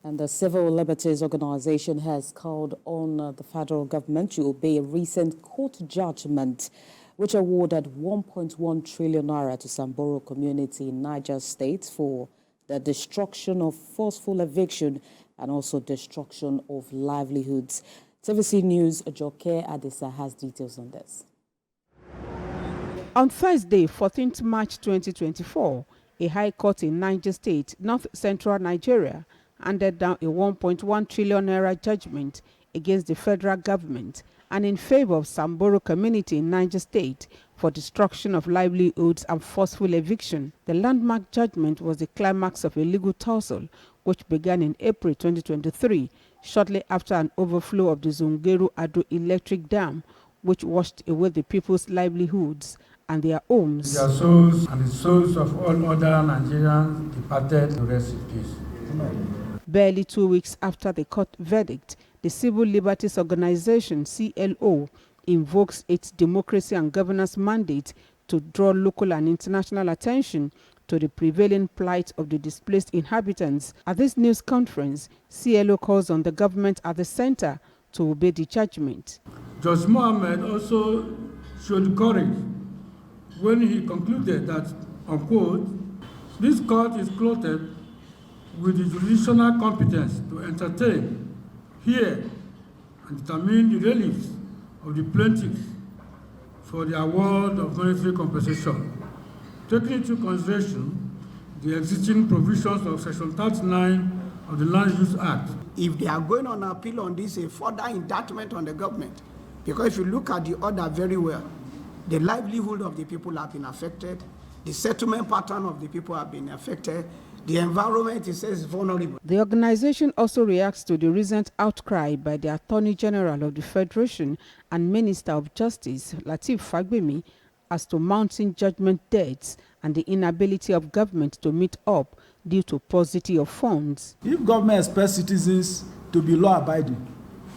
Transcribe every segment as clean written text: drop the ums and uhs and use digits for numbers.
And the Civil Liberties Organization has called on the federal government to obey a recent court judgment which awarded 1.1 trillion naira to Samboro community in Niger State for the destruction of forceful eviction and also destruction of livelihoods. TVC News' Joke Adisa has details on this. On Thursday, 14th March 2024, a high court in Niger State, north-central Nigeria, handed down a 1.1 trillion naira judgment against the federal government and in favor of Samboro community in Niger State for destruction of livelihoods and forceful eviction. The landmark judgment was the climax of a legal tussle which began in April 2023, shortly after an overflow of the Zungeru hydroelectric dam, which washed away the people's livelihoods and their homes. Their souls and the souls of all other Nigerians departed to rest in peace. Barely 2 weeks after the court verdict, the Civil Liberties Organization, CLO, invokes its democracy and governance mandate to draw local and international attention to the prevailing plight of the displaced inhabitants. At this news conference, CLO calls on the government at the center to obey the judgment. Judge Mohammed also showed courage when he concluded that, unquote, this court is clothed with the jurisdictional competence to entertain, hear, and determine the reliefs of the plaintiffs for the award of monetary compensation, taking into consideration the existing provisions of Section 39 of the Land Use Act. If they are going on appeal on this, a further indictment on the government, because if you look at the order very well, the livelihood of the people have been affected, the settlement pattern of the people have been affected, the environment, it says, is vulnerable. The organization also reacts to the recent outcry by the Attorney General of the Federation and Minister of Justice, Lateef Fagbemi, as to mounting judgment debts and the inability of government to meet up due to paucity of funds. If government expects citizens to be law-abiding,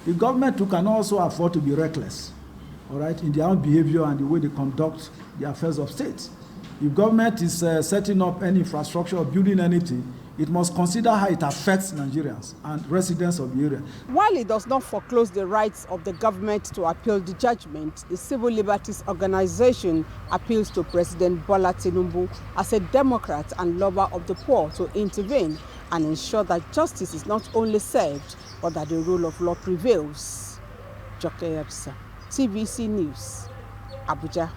the government too can also afford to be reckless, all right, in their own behavior and the way they conduct the affairs of state. If government is setting up any infrastructure or building anything, it must consider how it affects Nigerians and residents of the area. While it does not foreclose the rights of the government to appeal the judgment, the Civil Liberties Organization appeals to President Bola Tinubu as a Democrat and lover of the poor to intervene and ensure that justice is not only served, but that the rule of law prevails. Joke Adisa, TVC News, Abuja.